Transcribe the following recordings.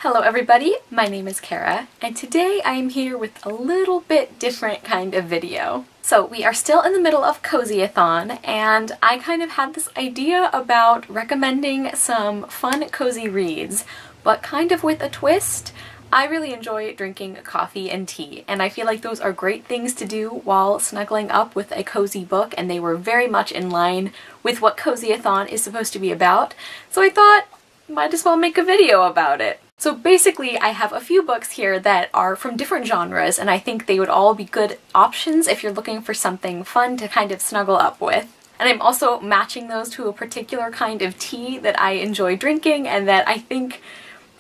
Hello everybody, my name is Kara, and today I am here with a little bit different kind of video. So we are still in the middle of Cozy-a-thon, and I kind of had this idea about recommending some fun cozy reads, but kind of with a twist. I really enjoy drinking coffee and tea, and I feel like those are great things to do while snuggling up with a cozy book, and they were very much in line with what Cozy-a-thon is supposed to be about, so I thought, might as well make a video about it. So basically, I have a few books here that are from different genres, and I think they would all be good options if you're looking for something fun to kind of snuggle up with. And I'm also matching those to a particular kind of tea that I enjoy drinking and that I think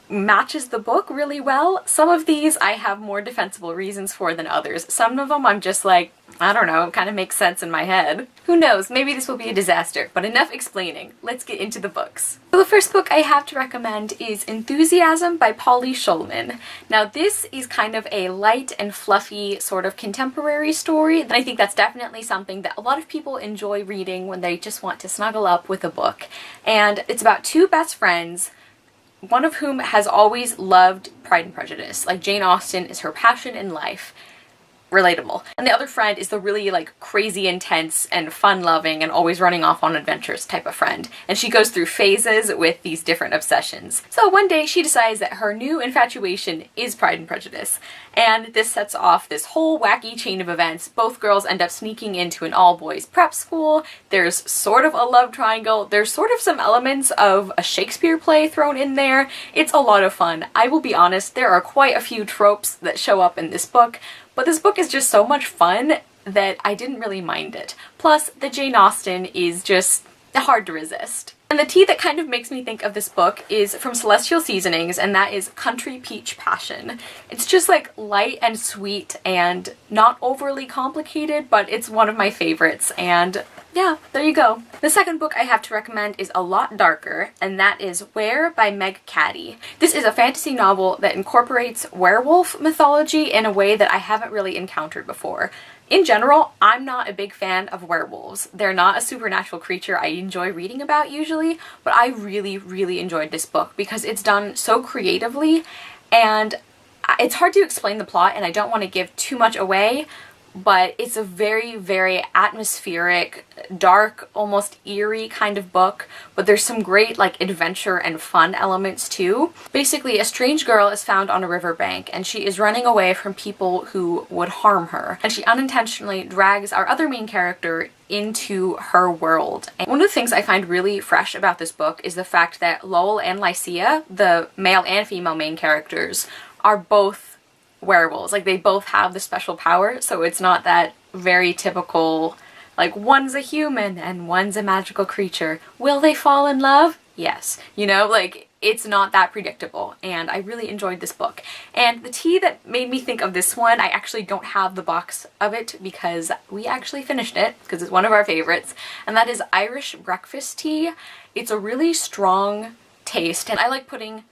matches the book really well. Some of these I have more defensible reasons for than others. Some of them I'm just like, I don't know, it kind of makes sense in my head. Who knows, maybe this will be a disaster, but enough explaining. Let's get into the books. So the first book I have to recommend is Enthusiasm by Polly Shulman. Now this is kind of a light and fluffy sort of contemporary story, and I think that's definitely something that a lot of people enjoy reading when they just want to snuggle up with a book. And it's about two best friends, one of whom has always loved Pride and Prejudice. Like, Jane Austen is her passion in life. Relatable. And the other friend is the really like crazy intense and fun-loving and always running off on adventures type of friend. And she goes through phases with these different obsessions. So one day she decides that her new infatuation is Pride and Prejudice. And this sets off this whole wacky chain of events. Both girls end up sneaking into an all-boys prep school. There's sort of a love triangle. There's sort of some elements of a Shakespeare play thrown in there. It's a lot of fun. I will be honest, there are quite a few tropes that show up in this book, but this book is just so much fun that I didn't really mind it. Plus, the Jane Austen is just hard to resist. And the tea that kind of makes me think of this book is from Celestial Seasonings, and that is Country Peach Passion. It's just like light and sweet and not overly complicated, but it's one of my favorites, and yeah, there you go. The second book I have to recommend is a lot darker, and that is Where by Meg Cady. This is a fantasy novel that incorporates werewolf mythology in a way that I haven't really encountered before. In general, I'm not a big fan of werewolves. They're not a supernatural creature I enjoy reading about usually, but I really enjoyed this book because it's done so creatively, and it's hard to explain the plot and I don't want to give too much away, but it's a very atmospheric, dark, almost eerie kind of book, but there's some great like adventure and fun elements too. Basically, a strange girl is found on a riverbank and she is running away from people who would harm her, and she unintentionally drags our other main character into her world. And one of the things I find really fresh about this book is the fact that Lowell and Lycia, the male and female main characters, are both werewolves. Like, they both have the special power, so it's not that very typical, like, one's a human and one's a magical creature. Will they fall in love? Yes. You know, like, it's not that predictable, and I really enjoyed this book. And the tea that made me think of this one, I actually don't have the box of it because we actually finished it, because it's one of our favorites, and that is Irish breakfast tea. It's a really strong taste, and I like putting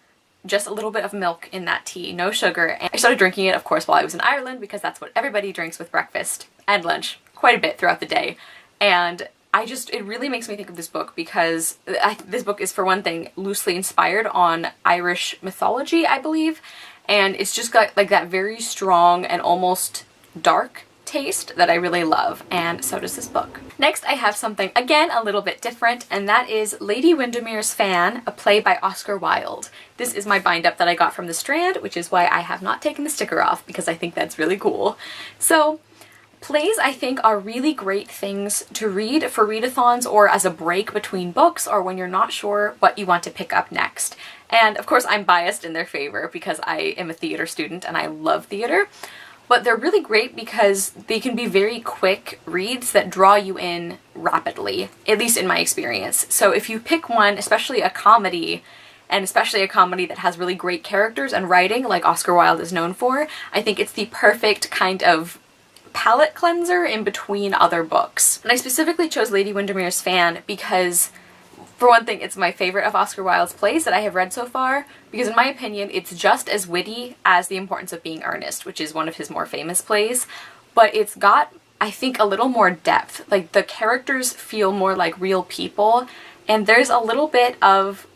just a little bit of milk in that tea, no sugar. And I started drinking it, of course, while I was in Ireland because that's what everybody drinks with breakfast and lunch quite a bit throughout the day. And it really makes me think of this book because this book is, for one thing, loosely inspired on Irish mythology, I believe. And it's just got like that very strong and almost dark taste that I really love, and so does this book. Next, I have something, again, a little bit different, and that is Lady Windermere's Fan, a play by Oscar Wilde. This is my bind-up that I got from the Strand, which is why I have not taken the sticker off, because I think that's really cool. So, plays, I think, are really great things to read for readathons or as a break between books or when you're not sure what you want to pick up next. And, of course, I'm biased in their favor because I am a theater student and I love theater. But they're really great because they can be very quick reads that draw you in rapidly, at least in my experience. So if you pick one, especially a comedy, and especially a comedy that has really great characters and writing like Oscar Wilde is known for, I think it's the perfect kind of palate cleanser in between other books. And I specifically chose Lady Windermere's Fan because, for one thing, it's my favorite of Oscar Wilde's plays that I have read so far, because in my opinion it's just as witty as The Importance of Being Earnest, which is one of his more famous plays, but it's got, I think, a little more depth. Like, the characters feel more like real people, and there's a little bit of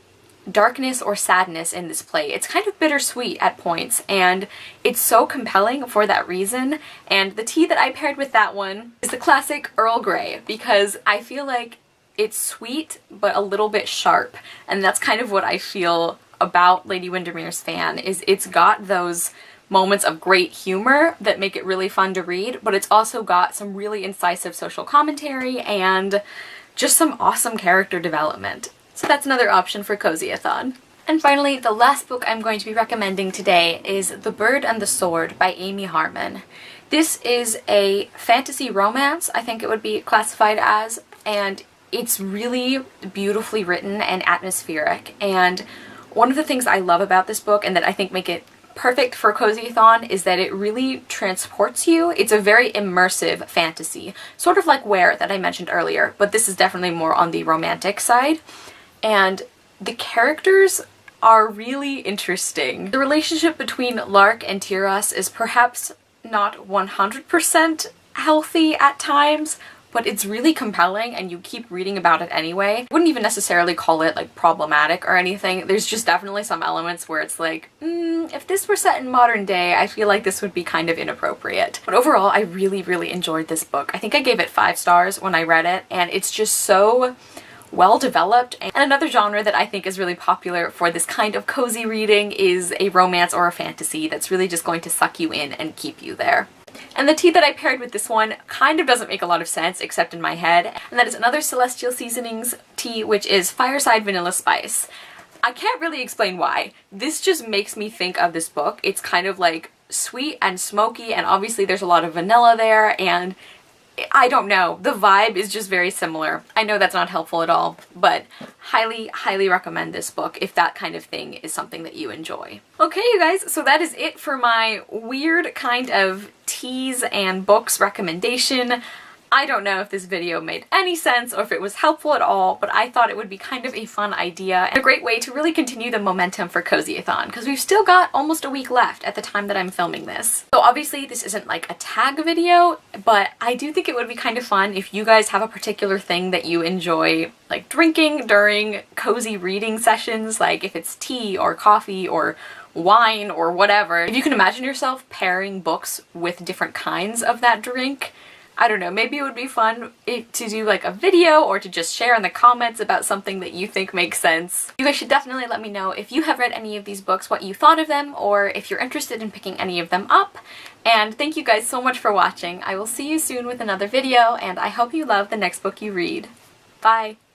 darkness or sadness in this play. It's kind of bittersweet at points, and it's so compelling for that reason. And the tea that I paired with that one is the classic Earl Grey, because I feel like it's sweet but a little bit sharp, and that's kind of what I feel about Lady Windermere's Fan, is it's got those moments of great humor that make it really fun to read, but it's also got some really incisive social commentary and just some awesome character development. So that's another option for Cozyathon. And finally, the last book I'm going to be recommending today is The Bird and the Sword by Amy Harmon. This is a fantasy romance, I think it would be classified as, and it's really beautifully written and atmospheric. And one of the things I love about this book, and that I think make it perfect for Cozyathon, is that it really transports you. It's a very immersive fantasy, sort of like Where that I mentioned earlier, but this is definitely more on the romantic side. And the characters are really interesting. The relationship between Lark and Tyros is perhaps not 100% healthy at times, but it's really compelling and you keep reading about it anyway. I wouldn't even necessarily call it like problematic or anything. There's just definitely some elements where it's like, if this were set in modern day, I feel like this would be kind of inappropriate. But overall, I really, really enjoyed this book. I think I gave it 5 stars when I read it, and it's just so well developed. And another genre that I think is really popular for this kind of cozy reading is a romance or a fantasy that's really just going to suck you in and keep you there. And the tea that I paired with this one kind of doesn't make a lot of sense, except in my head, and that is another Celestial Seasonings tea, which is Fireside Vanilla Spice. I can't really explain why. This just makes me think of this book. It's kind of like sweet and smoky, and obviously there's a lot of vanilla there, and I don't know, the vibe is just very similar. I know that's not helpful at all, but highly, highly recommend this book if that kind of thing is something that you enjoy. Okay, you guys, so that is it for my weird kind of teas and books recommendation. I don't know if this video made any sense or if it was helpful at all, but I thought it would be kind of a fun idea and a great way to really continue the momentum for Cozyathon, because we've still got almost a week left at the time that I'm filming this. So obviously this isn't like a tag video, but I do think it would be kind of fun if you guys have a particular thing that you enjoy like drinking during cozy reading sessions, like if it's tea or coffee or wine or whatever. If you can imagine yourself pairing books with different kinds of that drink, I don't know, maybe it would be fun to do like a video or to just share in the comments about something that you think makes sense. You guys should definitely let me know if you have read any of these books, what you thought of them, or if you're interested in picking any of them up. And thank you guys so much for watching. I will see you soon with another video, and I hope you love the next book you read. Bye!